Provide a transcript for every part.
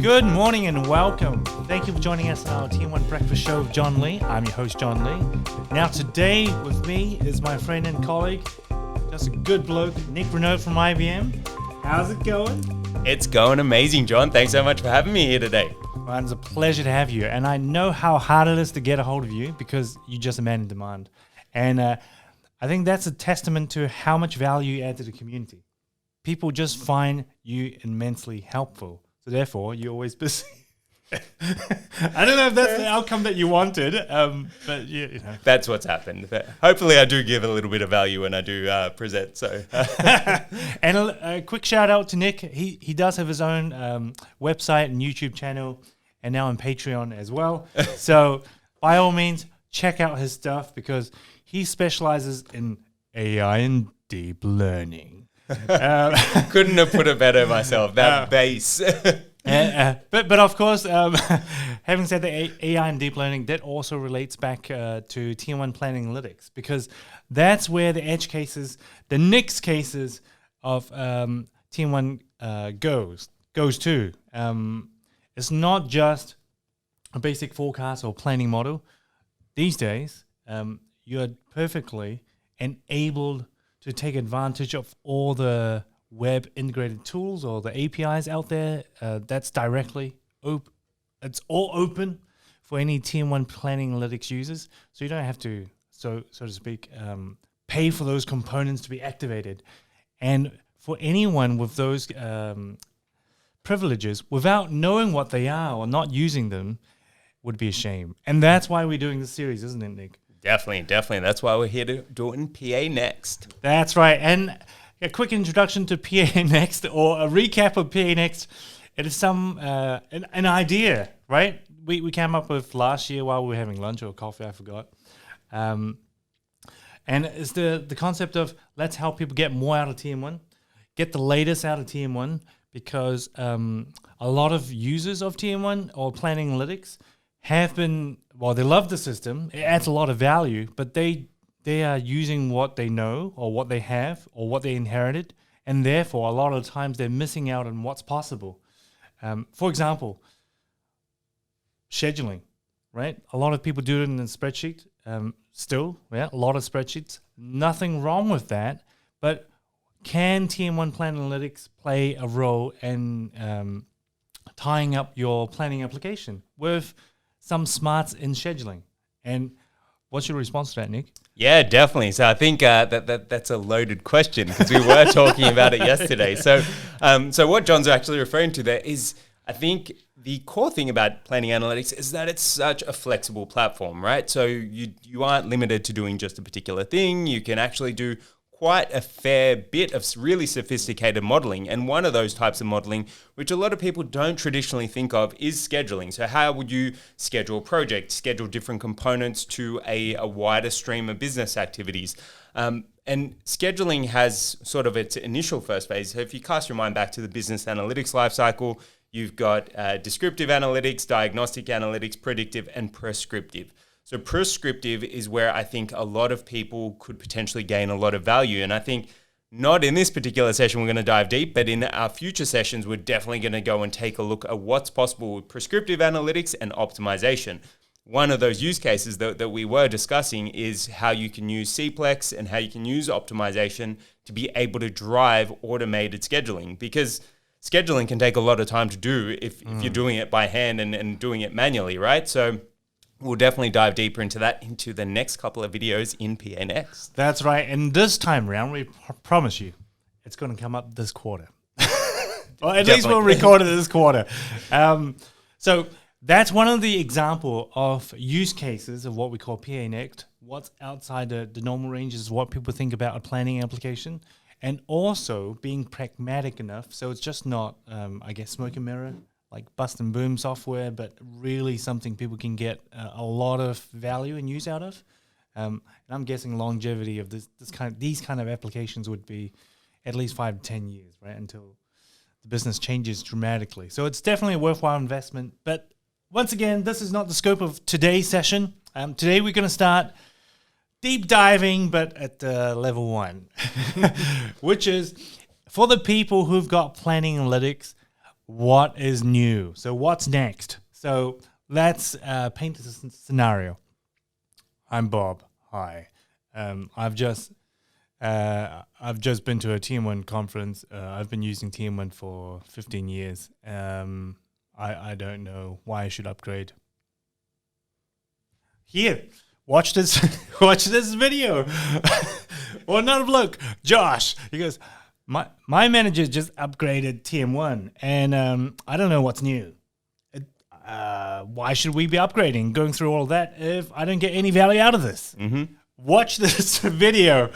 Good morning and welcome. Thank you for joining us on our TM1 Breakfast Show with Jon Lee. I'm your host, Jon Lee. Now today with me is my friend and colleague, just a good bloke, Nic Renotte from IBM. How's it going? It's going amazing, John. Thanks so much for having me here today. Well, it's a pleasure to have you. And I know how hard it is to get a hold of you because you're just a man in demand. And I think that's a testament to how much value you add to the community. People just find you immensely helpful. So therefore, you're always busy. I don't know if that's the outcome that you wanted, but you know. That's what's happened. But hopefully I do give a little bit of value when I do present. So, And a quick shout out to Nic. He does have his own website and YouTube channel, and now on Patreon as well. So by all means, check out his stuff because he specializes in AI and deep learning. Couldn't have put it better myself. That base. But of course, having said that, AI and deep learning, that also relates back to TM1 Planning Analytics because that's where the edge cases, the Nic's cases of TM1 goes to. It's not just a basic forecast or planning model. These days, you're perfectly enabled to take advantage of all the web integrated tools or the APIs out there. That's directly open. It's all open for any TM1 Planning Analytics users. So you don't have to, so to speak, pay for those components to be activated. And for anyone with those privileges, without knowing what they are or not using them, would be a shame. And that's why we're doing this series, isn't it, Nic? Definitely. That's why we're here to do it in PA Next. That's right. And a quick introduction to PA Next, or a recap of PA Next. It is an idea, right? We came up with last year while we were having lunch or coffee, I forgot. And it's the concept of let's help people get more out of TM1, get the latest out of TM1, because a lot of users of TM1 or Planning Analytics have been, well, they love the system. It adds a lot of value, but they are using what they know or what they have or what they inherited, and therefore a lot of times they're missing out on what's possible. For example, scheduling, right? A lot of people do it in a spreadsheet still, a lot of spreadsheets. Nothing wrong with that, but can TM1 Plan Analytics play a role in tying up your planning application with some smarts in scheduling? And what's your response to that, Nic? Yeah, definitely. So I think that's a loaded question because we were talking about it yesterday. So what John's actually referring to there is, I think the core thing about planning analytics is that it's such a flexible platform, right? So you aren't limited to doing just a particular thing. You can actually do quite a fair bit of really sophisticated modeling. And one of those types of modeling, which a lot of people don't traditionally think of, is scheduling. So how would you schedule a project, schedule different components to a wider stream of business activities? And scheduling has sort of its initial first phase. So if you cast your mind back to the business analytics lifecycle, you've got descriptive analytics, diagnostic analytics, predictive, and prescriptive. So prescriptive is where I think a lot of people could potentially gain a lot of value. And I think not in this particular session we're going to dive deep, but in our future sessions, we're definitely going to go and take a look at what's possible with prescriptive analytics and optimization. One of those use cases that we were discussing is how you can use Cplex and how you can use optimization to be able to drive automated scheduling, because scheduling can take a lot of time to do if you're doing it by hand and doing it manually, right? So we'll definitely dive deeper into that into the next couple of videos in PA Next. That's right. And this time around, we promise you, it's going to come up this quarter. Well, at least we'll record it this quarter. So that's one of the example of use cases of what we call PA Next. What's outside the normal range is what people think about a planning application. And also being pragmatic enough. So it's just not, smoke and mirror, like bust and boom software, but really something people can get a lot of value and use out of. And I'm guessing longevity of these kind of applications would be at least 5 to 10 years, right, until the business changes dramatically. So it's definitely a worthwhile investment. But once again, this is not the scope of today's session. Today we're going to start deep diving, but at level 1, which is for the people who've got planning analytics. what is new. So what's next? So let's paint a scenario. I'm Bob. Hi. I've just been to a TM1 conference. I've been using TM1 for 15 years. I don't know why I should upgrade. Here, watch this video. Well, not look, Josh. He goes, my manager just upgraded TM1, and I don't know what's new. Why should we be upgrading, going through all that if I don't get any value out of this? Mm-hmm. Watch this video.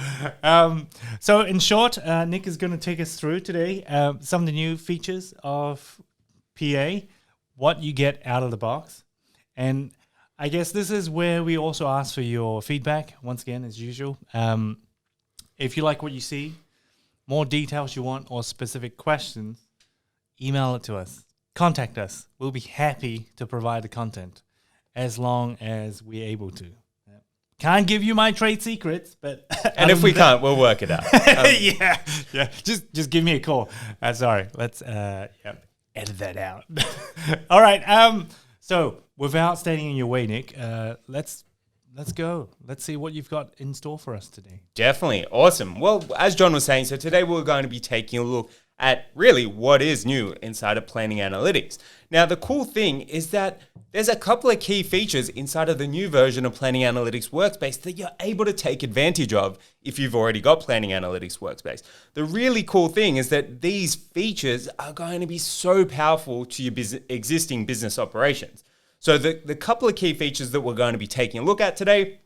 So in short, Nic is going to take us through today some of the new features of PA, what you get out of the box. And I guess this is where we also ask for your feedback, once again, as usual. If you like what you see, more details you want, or specific questions, email it to us. Contact us. We'll be happy to provide the content as long as we're able to. Can't give you my trade secrets, but and if we can't, we'll work it out. Yeah. Just give me a call. Sorry, let's edit that out. All right. So without standing in your way, Nic, let's go. Let's see what you've got in store for us today. Definitely. Awesome. Well, as John was saying, so today we're going to be taking a look at really what is new inside of Planning Analytics. Now, the cool thing is that there's a couple of key features inside of the new version of Planning Analytics Workspace that you're able to take advantage of if you've already got Planning Analytics Workspace. The really cool thing is that these features are going to be so powerful to your existing business operations. So the couple of key features that we're going to be taking a look at today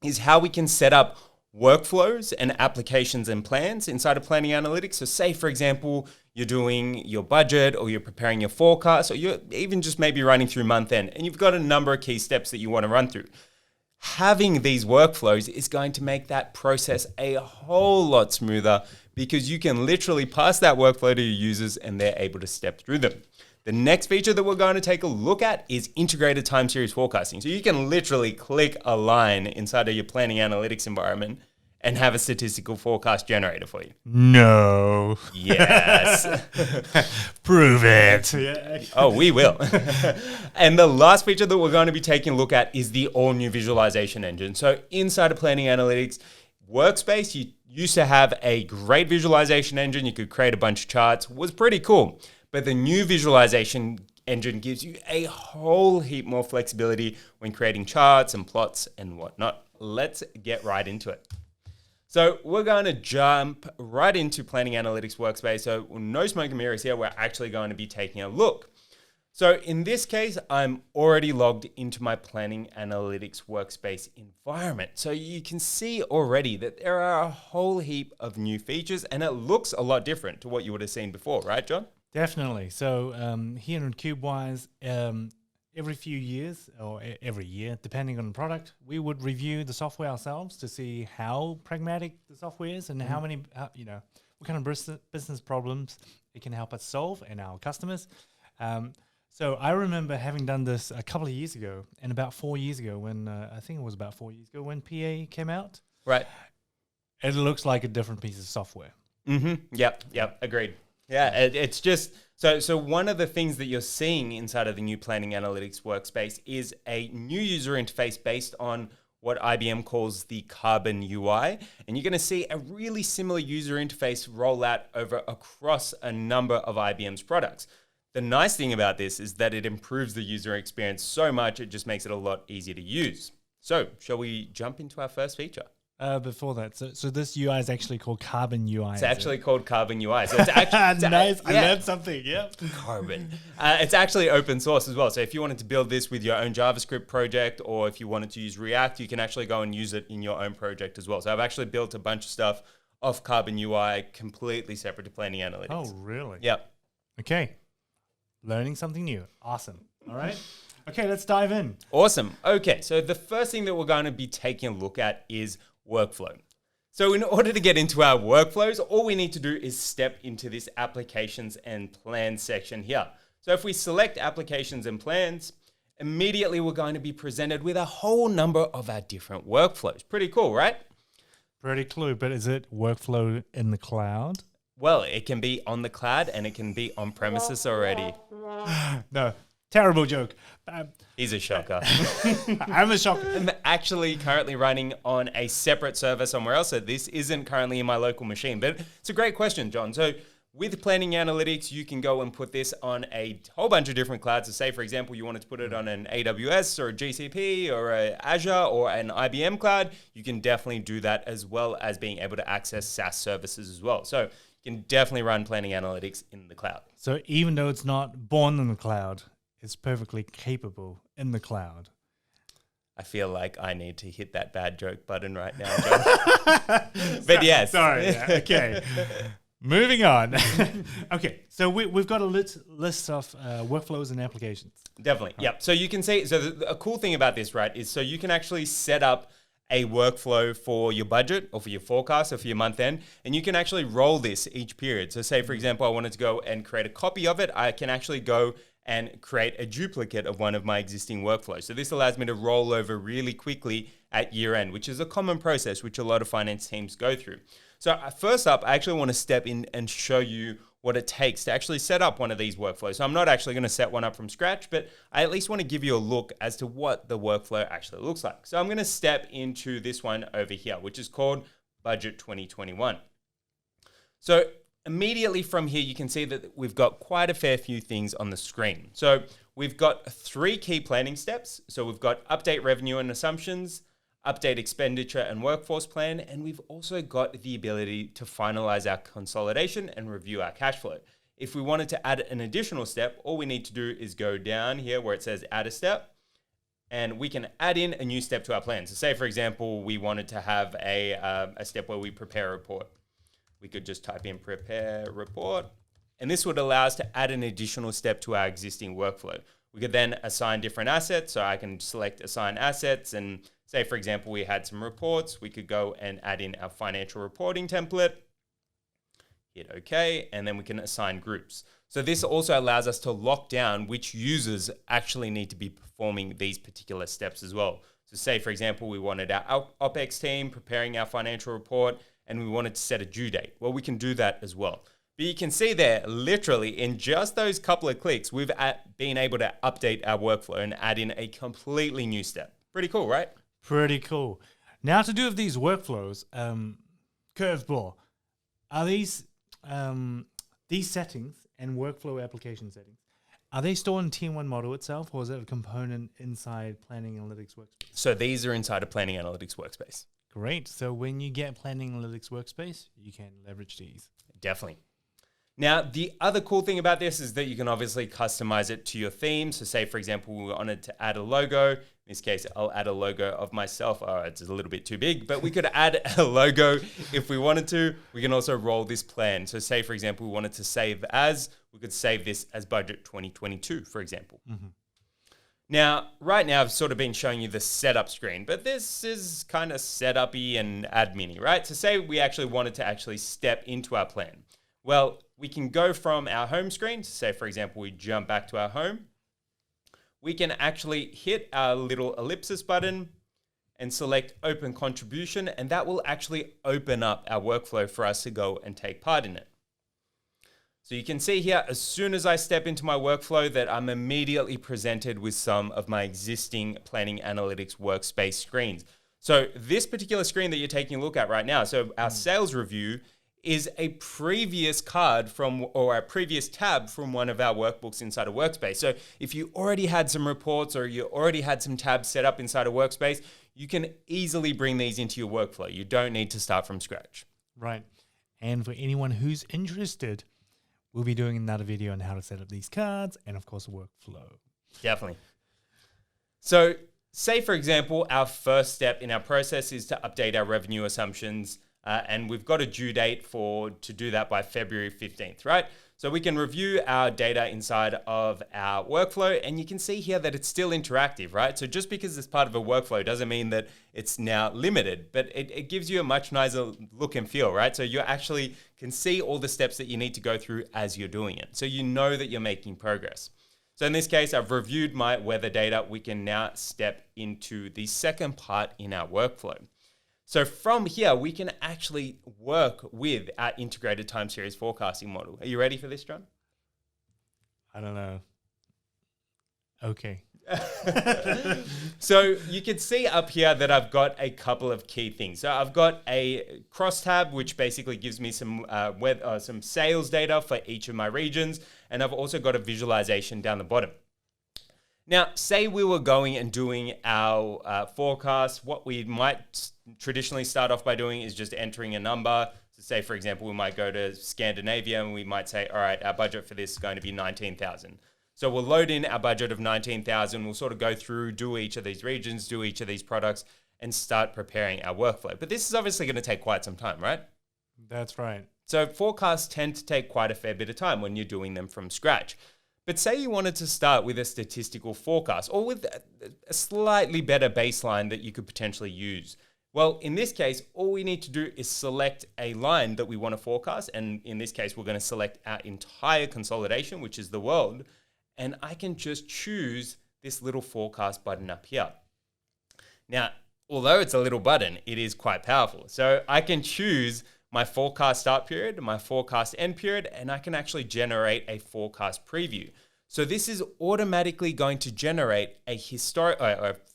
is how we can set up workflows and applications and plans inside of Planning Analytics. So say, for example, you're doing your budget or you're preparing your forecast or you're even just maybe running through month end and you've got a number of key steps that you want to run through. Having these workflows is going to make that process a whole lot smoother because you can literally pass that workflow to your users and they're able to step through them. The next feature that we're going to take a look at is integrated time series forecasting. So you can literally click a line inside of your Planning Analytics environment and have a statistical forecast generator for you. No. Yes. Prove it. Yeah. Oh, we will. And the last feature that we're going to be taking a look at is the all-new visualization engine. So inside of Planning Analytics Workspace, you used to have a great visualization engine. You could create a bunch of charts. It was pretty cool. But the new visualization engine gives you a whole heap more flexibility when creating charts and plots and whatnot. Let's get right into it. So we're going to jump right into Planning Analytics Workspace. So no smoke and mirrors here. We're actually going to be taking a look. So in this case, I'm already logged into my Planning Analytics Workspace environment. So you can see already that there are a whole heap of new features and it looks a lot different to what you would have seen before, right, John? Definitely. So here in CubeWise, every few years or every year, depending on the product, we would review the software ourselves to see how pragmatic the software is and how many, what kind of business problems it can help us solve and our customers. So I remember having done this a couple of years ago, and about 4 years ago when, I think it was about 4 years ago when PA came out. Right. It looks like a different piece of software. Mm-hmm. Yep. Agreed. Yeah, it's just, so one of the things that you're seeing inside of the new Planning Analytics Workspace is a new user interface based on what IBM calls the Carbon UI. And you're going to see a really similar user interface roll out across a number of IBM's products. The nice thing about this is that it improves the user experience so much, it just makes it a lot easier to use. So shall we jump into our first feature? Before that, so this UI is actually called Carbon UI. It's actually called Carbon UI. So it's actually nice. I learned something. Yep. Carbon. It's actually open source as well. So if you wanted to build this with your own JavaScript project, or if you wanted to use React, you can actually go and use it in your own project as well. So I've actually built a bunch of stuff off Carbon UI, completely separate to Planning Analytics. Oh, really? Yep. Okay. Learning something new. Awesome. All right. Okay, let's dive in. Awesome. Okay, so the first thing that we're going to be taking a look at is workflow. So in order to get into our workflows, all we need to do is step into this applications and plans section here. So if we select applications and plans, immediately we're going to be presented with a whole number of our different workflows. Pretty cool, right? Pretty cool, but is it workflow in the cloud? Well, it can be on the cloud and it can be on premises already. No, terrible joke. He's a shocker. I'm a shocker. I'm actually currently running on a separate server somewhere else, so this isn't currently in my local machine. But it's a great question, John. So with Planning Analytics, you can go and put this on a whole bunch of different clouds. So say, for example, you wanted to put it on an AWS or a GCP or a Azure or an IBM cloud. You can definitely do that, as well as being able to access SaaS services as well. So you can definitely run Planning Analytics in the cloud. So even though it's not born in the cloud, it's perfectly capable in the cloud. I feel like I need to hit that bad joke button right now, John. But yes. Sorry. Yeah, okay. Moving on. Okay, so we've got a list of workflows and applications. Definitely, yep. So you can see, so a cool thing about this, right, is so you can actually set up a workflow for your budget or for your forecast or for your month end, and you can actually roll this each period. So say, for example, I wanted to go and create a copy of it. I can actually go and create a duplicate of one of my existing workflows. So this allows me to roll over really quickly at year end, which is a common process which a lot of finance teams go through. So first up, I actually want to step in and show you what it takes to actually set up one of these workflows. So I'm not actually going to set one up from scratch, but I at least want to give you a look as to what the workflow actually looks like. So I'm going to step into this one over here, which is called Budget 2021. So immediately from here, you can see that we've got quite a fair few things on the screen. So we've got 3 key planning steps. So we've got update revenue and assumptions, update expenditure and workforce plan, and we've also got the ability to finalize our consolidation and review our cash flow. If we wanted to add an additional step, all we need to do is go down here where it says add a step, and we can add in a new step to our plan. So say, for example, we wanted to have a step where we prepare a report. We could just type in prepare report, and this would allow us to add an additional step to our existing workflow. We could then assign different assets. So I can select assign assets, and say, for example, we had some reports. We could go and add in our financial reporting template, hit OK, and then we can assign groups. So this also allows us to lock down which users actually need to be performing these particular steps as well. So say, for example, we wanted our OPEX team preparing our financial report, and we wanted to set a due date. Well, we can do that as well. But you can see there, literally in just those couple of clicks, we've been able to update our workflow and add in a completely new step. Pretty cool, right? Pretty cool. Now to do with these workflows, curveball. Are these settings and workflow application settings, are they stored in TM1 model itself, or is it a component inside Planning Analytics Workspace? So these are inside of Planning Analytics Workspace. Great. So when you get Planning Analytics Workspace, you can leverage these. Definitely. Now, the other cool thing about this is that you can obviously customize it to your theme. So say, for example, we wanted to add a logo. In this case, I'll add a logo of myself. Oh, it's a little bit too big, but we could add a logo if we wanted to. We can also roll this plan. So say, for example, we wanted to save as, we could save this as Budget 2022, for example. Mm-hmm. Now, right now, I've sort of been showing you the setup screen, but this is kind of setup-y and admin-y, right? So say we actually wanted to actually step into our plan. Well, we can go from our home screen. Say, for example, we jump back to our home. We can actually hit our little ellipsis button and select Open Contribution, and that will actually open up our workflow for us to go and take part in it. So you can see here, as soon as I step into my workflow, that I'm immediately presented with some of my existing Planning Analytics Workspace screens. So this particular screen that you're taking a look at right now, so our sales review is a previous card from, or a previous tab from one of our workbooks inside a Workspace. So if you already had some reports or you already had some tabs set up inside a Workspace, you can easily bring these into your workflow. You don't need to start from scratch. Right. And for anyone who's interested, we'll be doing another video on how to set up these cards and, of course, a workflow. Definitely. So say, for example, our first step in our process is to update our revenue assumptions. And we've got a due date to do that by February 15th, right? So we can review our data inside of our workflow, and you can see here that it's still interactive, right? So just because it's part of a workflow doesn't mean that it's now limited, but it gives you a much nicer look and feel, right? So you actually can see all the steps that you need to go through as you're doing it. So you know that you're making progress. So in this case, I've reviewed my weather data. We can now step into the second part in our workflow. So from here, we can actually work with our integrated time series forecasting model. Are you ready for this, John? I don't know. Okay. So you can see up here that I've got a couple of key things. So I've got a crosstab, which basically gives me some some sales data for each of my regions. And I've also got a visualization down the bottom. Now, say we were going and doing our forecast. What we might traditionally start off by doing is just entering a number. So say, for example, we might go to Scandinavia and we might say, all right, our budget for this is going to be 19,000. So we'll load in our budget of 19,000. We'll sort of go through, do each of these regions, do each of these products, and start preparing our workflow. But this is obviously going to take quite some time, right? That's right. So forecasts tend to take quite a fair bit of time when you're doing them from scratch. But say you wanted to start with a statistical forecast or with a slightly better baseline that you could potentially use. Well, in this case, all we need to do is select a line that we want to forecast. And in this case, we're going to select our entire consolidation, which is the world. And I can just choose this little forecast button up here. Now, although it's a little button, it is quite powerful. So I can choose my forecast start period, my forecast end period, and I can actually generate a forecast preview. So this is automatically going to generate a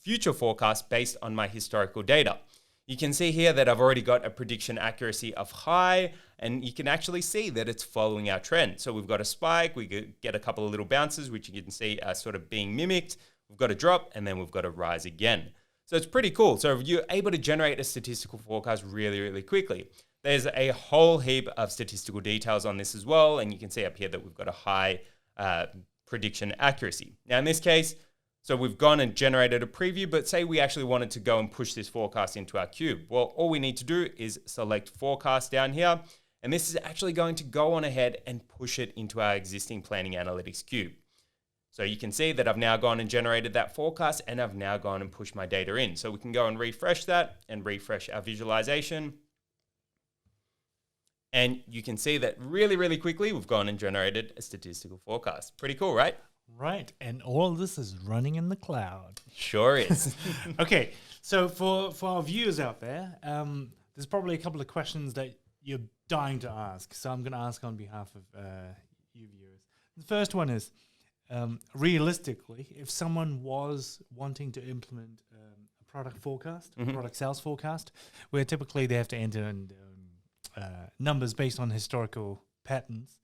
future forecast based on my historical data. You can see here that I've already got a prediction accuracy of high, and you can actually see that it's following our trend. So we've got a spike, we get a couple of little bounces, which you can see are sort of being mimicked. We've got a drop, and then we've got a rise again. So it's pretty cool. So you're able to generate a statistical forecast really, really quickly. There's a whole heap of statistical details on this as well. And you can see up here that we've got a high prediction accuracy. Now in this case, so we've gone and generated a preview, but say we actually wanted to go and push this forecast into our cube. Well, all we need to do is select forecast down here. And this is actually going to go on ahead and push it into our existing planning analytics cube. So you can see that I've now gone and generated that forecast and I've now gone and pushed my data in. So we can go and refresh that and refresh our visualization. And you can see that really, really quickly, we've gone and generated a statistical forecast. Pretty cool, right? Right. And all of this is running in the cloud. Sure is. Okay. So for our viewers out there, there's probably a couple of questions that you're dying to ask. So I'm going to ask on behalf of you viewers. The first one is, realistically, if someone was wanting to implement a product forecast, product sales forecast, where typically they have to enter in numbers based on historical patterns.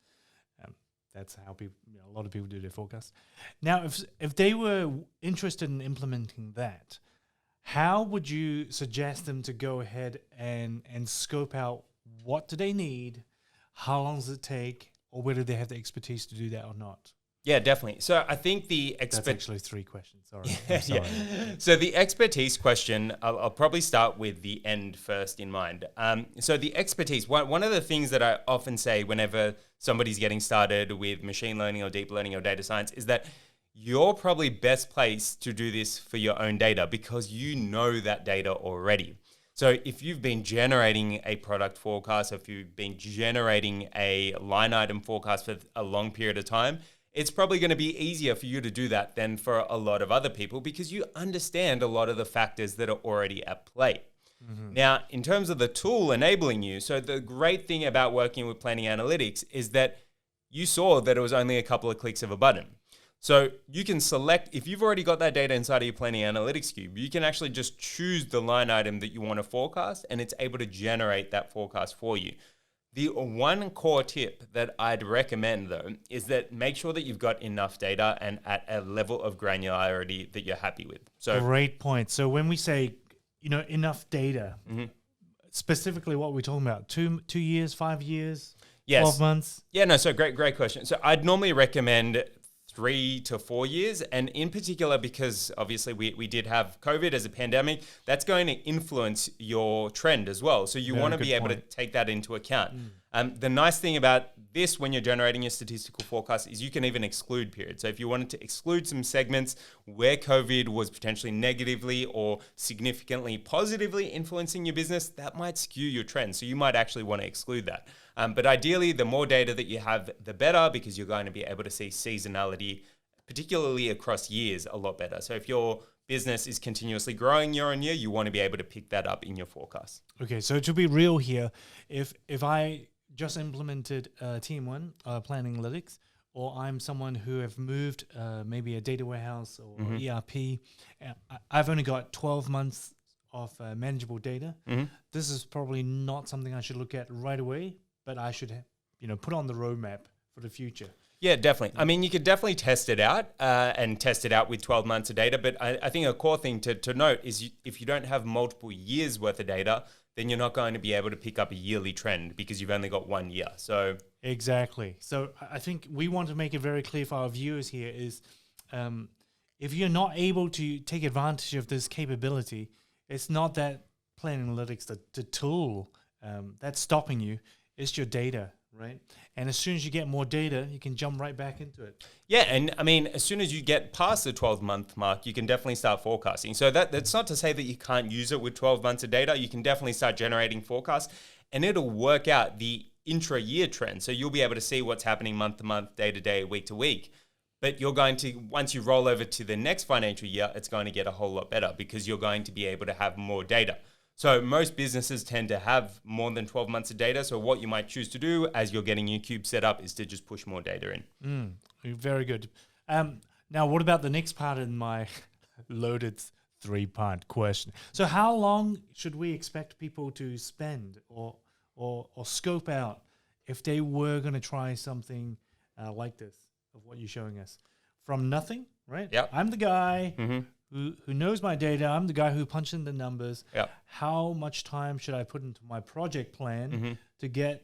That's how people, a lot of people do their forecast. Now, if they were interested in implementing that, how would you suggest them to go ahead and scope out what do they need, how long does it take, or whether they have the expertise to do that or not? Yeah, definitely. So I think that's actually 3 questions. Sorry. Yeah. So the expertise question, I'll probably start with the end first in mind. So the expertise, one of the things that I often say whenever somebody's getting started with machine learning or deep learning or data science is that you're probably best placed to do this for your own data because you know that data already. So if you've been generating a product forecast, if you've been generating a line item forecast for a long period of time, it's probably going to be easier for you to do that than for a lot of other people because you understand a lot of the factors that are already at play. Mm-hmm. Now, in terms of the tool enabling you, so the great thing about working with planning analytics is that you saw that it was only a couple of clicks of a button. So you can select, if you've already got that data inside of your planning analytics cube, you can actually just choose the line item that you want to forecast and it's able to generate that forecast for you. The one core tip that I'd recommend, though, is that make sure that you've got enough data and at a level of granularity that you're happy with. So great point. So when we say, enough data, specifically what we're talking about, 2 years, 5 years, yes. 12 months? Yeah, no, so great question. So I'd normally recommend 3 to 4 years. And in particular, because obviously we did have COVID as a pandemic, that's going to influence your trend as well. So you want to be able to take that into account. The nice thing about this when you're generating your statistical forecast is you can even exclude periods. So if you wanted to exclude some segments where COVID was potentially negatively or significantly positively influencing your business, that might skew your trend. So you might actually want to exclude that. But ideally, the more data that you have, the better, because you're going to be able to see seasonality, particularly across years, a lot better. So if you're business is continuously growing year on year, you want to be able to pick that up in your forecast. Okay, so to be real here, if I just implemented TM1 Planning Analytics, or I'm someone who have moved maybe a data warehouse or ERP, I've only got 12 months of manageable data. This is probably not something I should look at right away, but I should put on the roadmap for the future. Yeah, definitely. I mean, you could definitely test it out and test it out with 12 months of data. But I think a core thing to note is if you don't have multiple years worth of data, then you're not going to be able to pick up a yearly trend because you've only got 1 year. So exactly. So I think we want to make it very clear for our viewers here is if you're not able to take advantage of this capability, it's not that Planning Analytics, the tool that's stopping you. It's your data, right? And as soon as you get more data, you can jump right back into it. Yeah, and I mean, as soon as you get past the 12-month mark, you can definitely start forecasting. So that's not to say that you can't use it with 12 months of data. You can definitely start generating forecasts, and it'll work out the intra-year trend. So you'll be able to see what's happening month to month, day to day, week to week. But you're going to, once you roll over to the next financial year, it's going to get a whole lot better because you're going to be able to have more data. So most businesses tend to have more than 12 months of data. So what you might choose to do as you're getting your cube set up is to just push more data in. Very good. Now, what about the next part in my loaded 3-part question? So how long should we expect people to spend or scope out if they were going to try something like this, of what you're showing us? From nothing, right? Yep. I'm the guy who knows my data. I'm the guy who punched in the numbers. Yep. How much time should I put into my project plan to get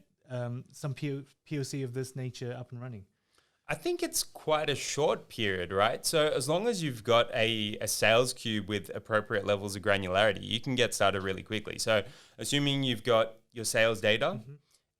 some POC of this nature up and running? I think it's quite a short period, right? So as long as you've got a sales cube with appropriate levels of granularity, you can get started really quickly. So assuming you've got your sales data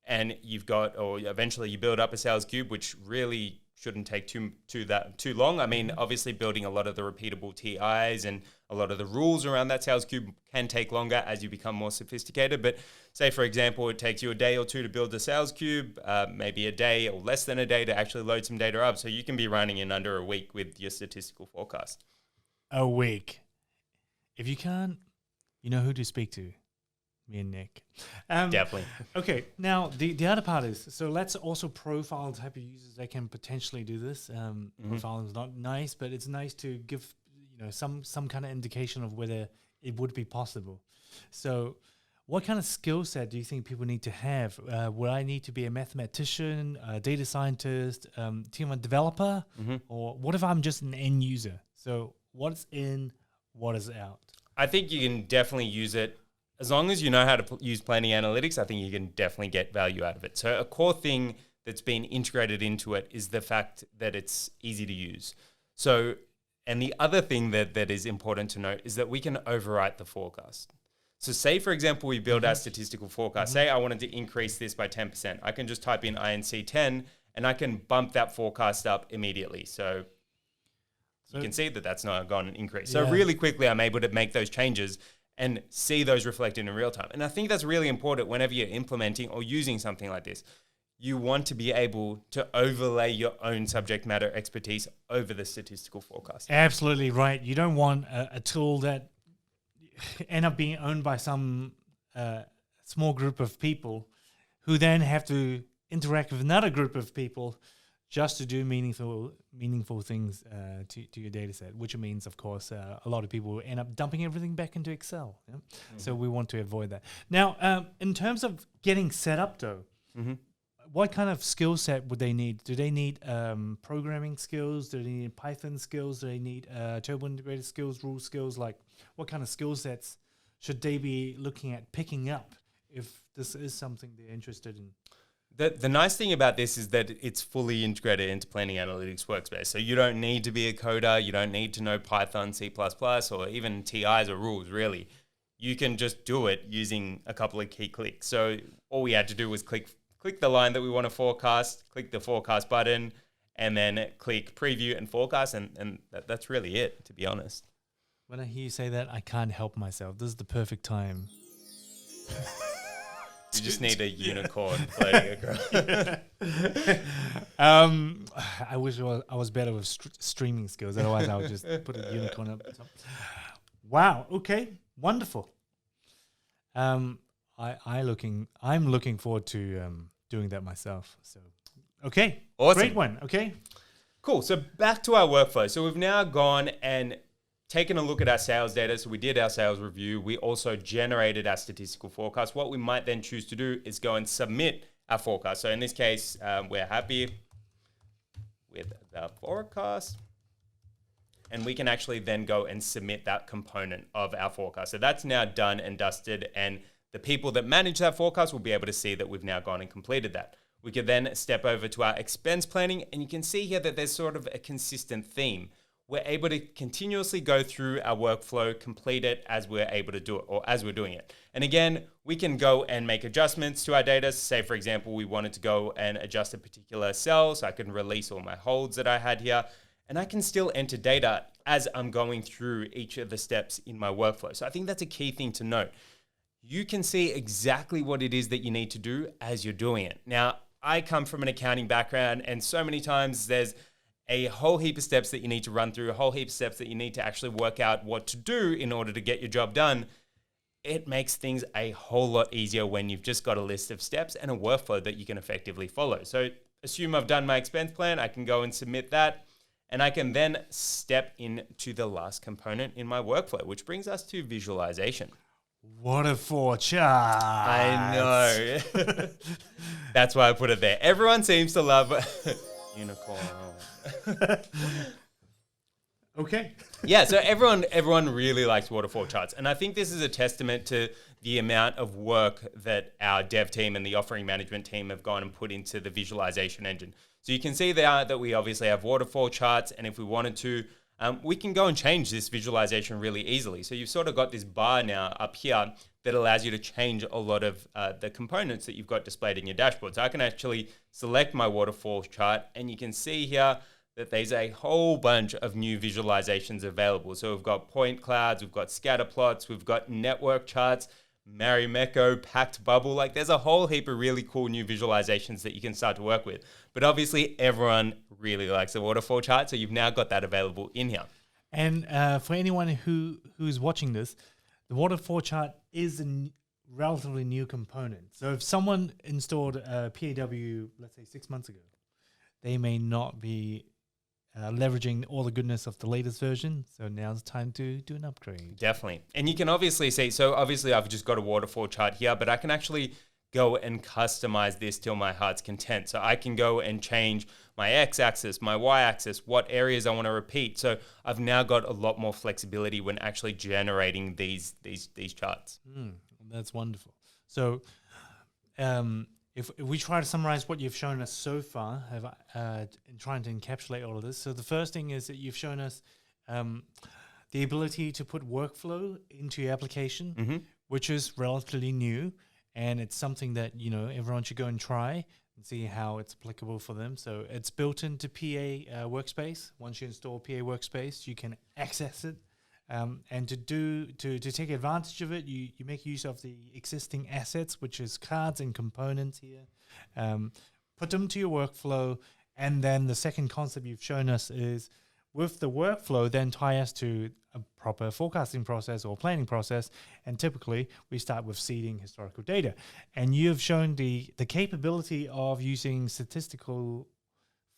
and you've got, or eventually you build up a sales cube, which really shouldn't take too long. I mean, obviously building a lot of the repeatable TIs and a lot of the rules around that sales cube can take longer as you become more sophisticated. But say, for example, it takes you a day or two to build a sales cube, maybe a day or less than a day to actually load some data up. So you can be running in under a week with your statistical forecast. A week. If you can't, you know who to speak to. Me and Nic. Definitely. Okay, now the other part is, so let's also profile the type of users that can potentially do this. Profiling is not nice, but it's nice to give some kind of indication of whether it would be possible. So what kind of skill set do you think people need to have? Would I need to be a mathematician, a data scientist, TM1 developer? Or what if I'm just an end user? So what's in, what is out? I think you can definitely use it. As long as you know how to use planning analytics, I think you can definitely get value out of it. So a core thing that's been integrated into it is the fact that it's easy to use. So, and the other thing that is important to note is that we can overwrite the forecast. So say, for example, we build our statistical forecast. Say I wanted to increase this by 10%. I can just type in INC 10 and I can bump that forecast up immediately. So you can see that that's not gone an increase. So really quickly, I'm able to make those changes and see those reflected in real time. And I think that's really important whenever you're implementing or using something like this. You want to be able to overlay your own subject matter expertise over the statistical forecast. Absolutely right. You don't want a tool that end up being owned by some small group of people who then have to interact with another group of people just to do meaningful things to your data set, which means, of course, a lot of people end up dumping everything back into Excel. Yeah? So we want to avoid that. Now, in terms of getting set up, though, what kind of skill set would they need? Do they need programming skills? Do they need Python skills? Do they need turbo integrated skills, rule skills? Like, what kind of skill sets should they be looking at picking up if this is something they're interested in? The nice thing about this is that it's fully integrated into Planning Analytics Workspace. So you don't need to be a coder. You don't need to know Python, C++, or even TIs or rules, really. You can just do it using a couple of key clicks. So all we had to do was click the line that we want to forecast, click the forecast button, and then click preview and forecast. And that's really it, to be honest. When I hear you say that, I can't help myself. This is the perfect time You just need a unicorn floating across. I wish I was better with streaming skills. Otherwise, I would just put a unicorn up top. Wow. Okay. Wonderful. I'm looking forward to doing that myself. So, okay. Awesome. Great one. Okay. Cool. So back to our workflow. So we've now gone and taken a look at our sales data. So we did our sales review. We also generated our statistical forecast. What we might then choose to do is go and submit our forecast. So in this case, we're happy with the forecast. And we can actually then go and submit that component of our forecast. So that's now done and dusted. And the people that manage that forecast will be able to see that we've now gone and completed that. We could then step over to our expense planning. And you can see here that there's sort of a consistent theme. We're able to continuously go through our workflow, complete it as we're able to do it, or as we're doing it. And again, we can go and make adjustments to our data. Say, for example, we wanted to go and adjust a particular cell, so I can release all my holds that I had here. And I can still enter data as I'm going through each of the steps in my workflow. So I think that's a key thing to note. You can see exactly what it is that you need to do as you're doing it. Now, I come from an accounting background, and so many times there's a whole heap of steps that you need to run through, a whole heap of steps that you need to actually work out what to do in order to get your job done. It makes things a whole lot easier when you've just got a list of steps and a workflow that you can effectively follow. So assume I've done my expense plan, I can go and submit that, and I can then step into the last component in my workflow, which brings us to visualization. What a fortune. I know. That's why I put it there. Everyone seems to love unicorn. Okay. Yeah, so everyone really likes waterfall charts. And I think this is a testament to the amount of work that our dev team and the offering management team have gone and put into the visualization engine. So you can see there that we obviously have waterfall charts, and if we wanted to, we can go and change this visualization really easily. So you've sort of got this bar now up here that allows you to change a lot of the components that you've got displayed in your dashboard. So I can actually select my waterfall chart, and you can see here that there's a whole bunch of new visualizations available. So we've got point clouds, we've got scatter plots, we've got network charts, Marimekko, packed bubble. Like there's a whole heap of really cool new visualizations that you can start to work with. But obviously everyone really likes a waterfall chart. So you've now got that available in here. And for anyone who's watching this, the waterfall chart is a relatively new component. So if someone installed a PAW, let's say 6 months ago, they may not be leveraging all the goodness of the latest version. So now's the time to do an upgrade. Definitely. And you can obviously see, so obviously I've just got a waterfall chart here, but I can actually go and customize this till my heart's content. So I can go and change my x-axis, my y-axis, what areas I want to repeat. So I've now got a lot more flexibility when actually generating these charts. That's wonderful. So if we try to summarize what you've shown us so far, in trying to encapsulate all of this. So the first thing is that you've shown us the ability to put workflow into your application, which is relatively new. And it's something that, everyone should go and try and see how it's applicable for them. So it's built into PA Workspace. Once you install PA Workspace, you can access it. And to take advantage of it, you make use of the existing assets, which is cards and components here. Put them to your workflow. And then the second concept you've shown us is with the workflow, then tie us to a proper forecasting process or planning process. And typically, we start with seeding historical data. And you've shown the capability of using statistical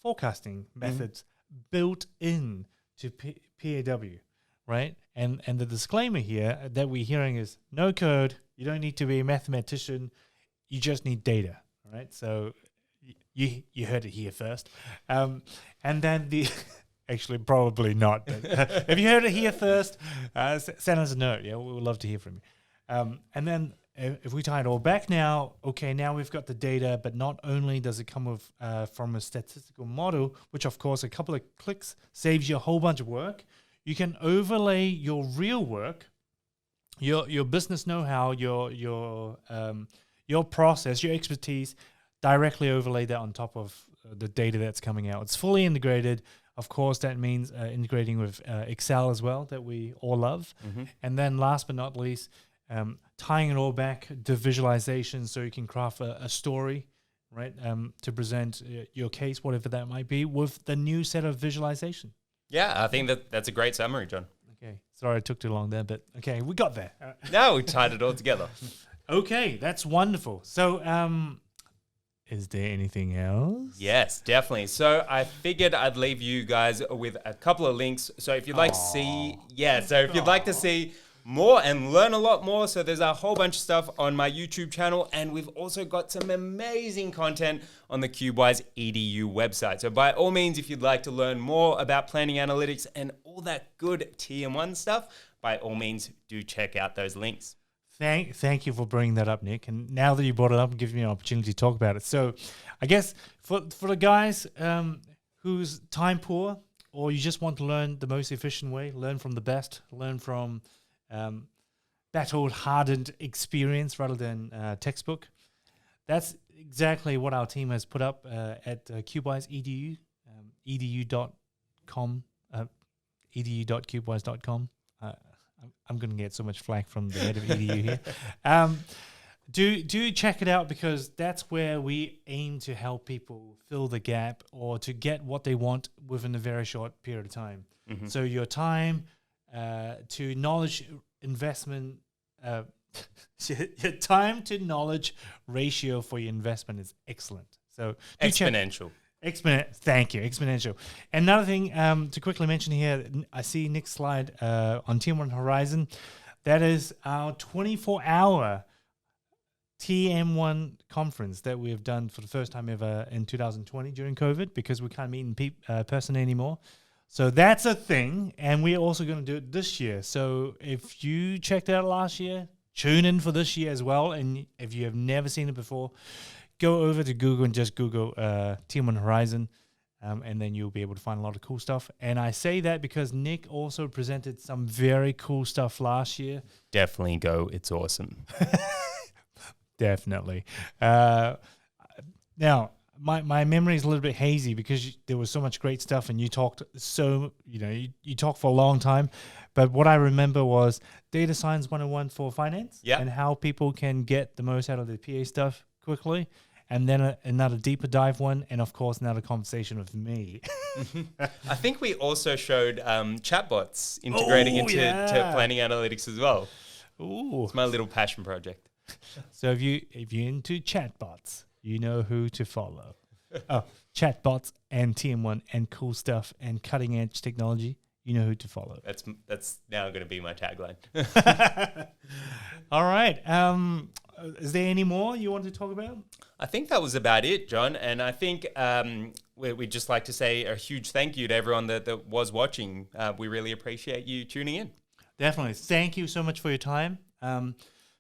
forecasting methods built in to PAW, right? And the disclaimer here that we're hearing is no code. You don't need to be a mathematician. You just need data, right? So you heard it here first. And then the... Actually, probably not. But if you heard it here first, send us a note. Yeah, we would love to hear from you. And then if we tie it all back now, okay, now we've got the data, but not only does it come with from a statistical model, which of course a couple of clicks saves you a whole bunch of work. You can overlay your real work, your business know-how, your process, your expertise, directly overlay that on top of the data that's coming out. It's fully integrated. Of course, that means integrating with Excel as well, that we all love. And then last but not least, tying it all back to visualization so you can craft a story, right, to present your case, whatever that might be, with the new set of visualization. Yeah, I think that's a great summary, John. Okay, sorry I took too long there, but okay, we got there. No, we tied it all together. Okay, that's wonderful. So, is there anything else? Yes, definitely. So I figured I'd leave you guys with a couple of links. So if you'd like to see, if you'd like to see more and learn a lot more, so there's a whole bunch of stuff on my YouTube channel, and we've also got some amazing content on the CubeWise EDU website. So by all means, if you'd like to learn more about planning analytics and all that good TM1 stuff, by all means, do check out those links. Thank you for bringing that up, Nick. And now that you brought it up, it gives me an opportunity to talk about it. So I guess for the guys who's time poor, or you just want to learn the most efficient way, learn from the best, learn from battle-hardened experience rather than textbook. That's exactly what our team has put up at CubeWise EDU, edu.com, edu.cubewise.com. I'm going to get so much flack from the head of EDU here. Do check it out, because that's where we aim to help people fill the gap or to get what they want within a very short period of time. Mm-hmm. So your time to knowledge investment, your time to knowledge ratio for your investment is excellent. So exponential. Thank you, exponential. Another thing to quickly mention here, I see Nick's slide on TM1 Horizon. That is our 24-hour TM1 conference that we have done for the first time ever in 2020 during COVID, because we can't meet in person anymore. So that's a thing, and we're also going to do it this year. So if you checked it out last year, tune in for this year as well. And if you have never seen it before, go over to Google and just Google TM1 Horizon, and then you'll be able to find a lot of cool stuff. And I say that because Nick also presented some very cool stuff last year. Definitely go. It's awesome. Definitely. Now, my memory is a little bit hazy because there was so much great stuff, and you talked you talked for a long time. But what I remember was Data Science 101 for finance, and how people can get the most out of the PA stuff quickly. And then another deeper dive one, and of course another conversation with me. I think we also showed chatbots integrating into planning analytics as well. Ooh, it's my little passion project. So if you're into chatbots, you know who to follow. Chatbots and TM1 and cool stuff and cutting edge technology, you know who to follow. That's now going to be my tagline. All right. Is there any more you want to talk about? I think that was about it, John. And I think we'd just like to say a huge thank you to everyone that was watching. We really appreciate you tuning in. Definitely. Thank you so much for your time.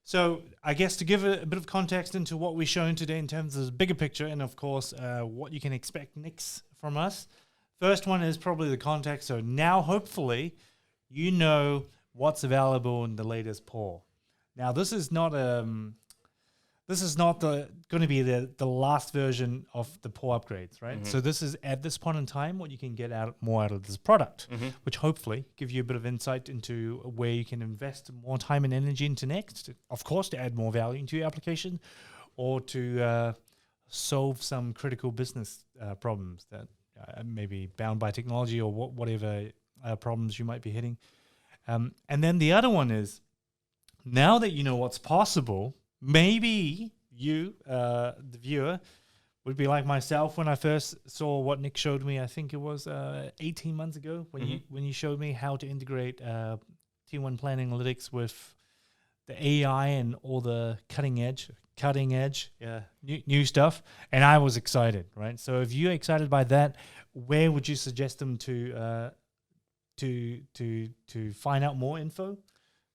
So I guess to give a bit of context into what we've shown today in terms of the bigger picture, and of course what you can expect next from us. First one is probably the context. So now hopefully you know what's available in the latest poll. Now this is not going to be the last version of the poll upgrades, right? Mm-hmm. So this is at this point in time what you can get more out of this product, which hopefully give you a bit of insight into where you can invest more time and energy into next. Of course, to add more value into your application, or to solve some critical business problems that may be bound by technology, or whatever problems you might be hitting. And then the other one is, now that you know what's possible, maybe you, the viewer, would be like myself when I first saw what Nick showed me. I think it was 18 months ago when you showed me how to integrate T1 Planning Analytics with the AI and all the cutting edge, new stuff. And I was excited, right? So if you're excited by that, where would you suggest them to find out more info?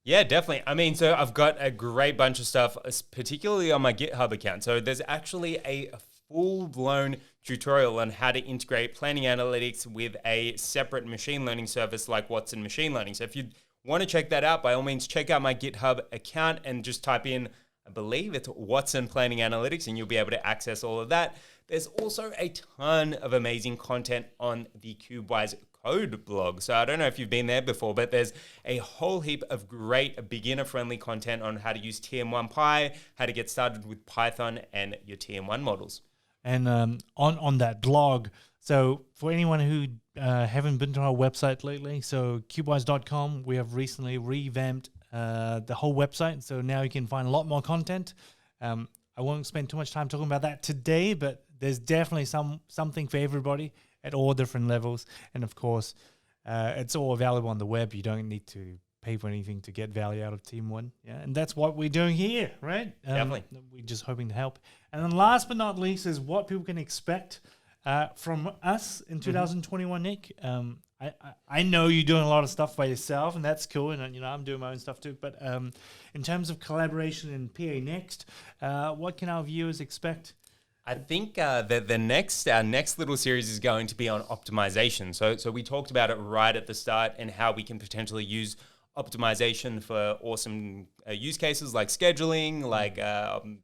Yeah, definitely. I mean, so I've got a great bunch of stuff, particularly on my GitHub account. So there's actually a full-blown tutorial on how to integrate planning analytics with a separate machine learning service like Watson Machine Learning. So if you want to check that out, by all means, check out my GitHub account and just type in, I believe it's Watson Planning Analytics, and you'll be able to access all of that. There's also a ton of amazing content on the CubeWise code blog. So I don't know if you've been there before, but there's a whole heap of great beginner-friendly content on how to use TM1 Pi, how to get started with Python and your TM1 models. And on that blog, so for anyone who haven't been to our website lately, so cubewise.com, we have recently revamped the whole website. So now you can find a lot more content. I won't spend too much time talking about that today, but there's definitely something for everybody at all different levels. And of course, it's all available on the web. You don't need to pay for anything to get value out of TM1. Yeah, and that's what we're doing here, right? Definitely. We're just hoping to help. And then last but not least is what people can expect from us in 2021, Nic. I know you're doing a lot of stuff by yourself, and that's cool. And I'm doing my own stuff too. But in terms of collaboration in PA Next, what can our viewers expect? I think that our next little series is going to be on optimization. So we talked about it right at the start and how we can potentially use optimization for awesome use cases like scheduling, like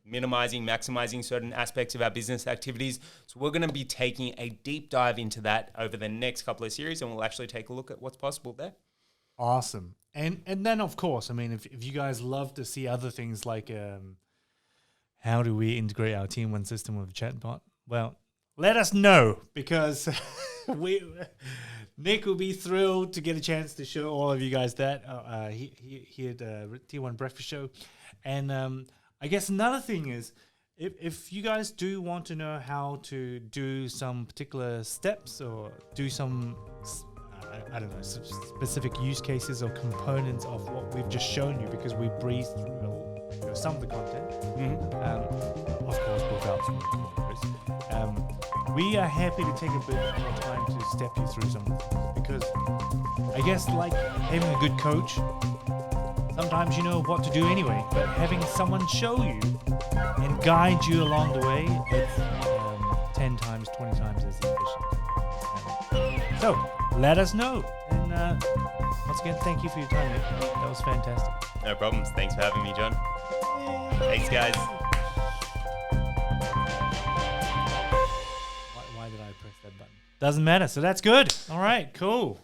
minimizing, maximizing certain aspects of our business activities. So we're going to be taking a deep dive into that over the next couple of series, and we'll actually take a look at what's possible there. Awesome. And then, of course, I mean, if you guys love to see other things like how do we integrate our TM1 system with a chatbot, well, let us know, because Nic will be thrilled to get a chance to show all of you guys that here at TM1 Breakfast Show. And I guess another thing is, if you guys do want to know how to do some particular steps or do some, I don't know, specific use cases or components of what we've just shown you, because we breezed through some of the content, of course, without spoilers. We are happy to take a bit more time to step you through some of things, because I guess, like having a good coach, sometimes you know what to do anyway, but having someone show you and guide you along the way, it's 10 times, 20 times as efficient. So let us know. And once again, thank you for your time, Nic. That was fantastic. No problems. Thanks for having me, John. Thanks, guys. Why did I press that button? Doesn't matter. So that's good. All right, cool.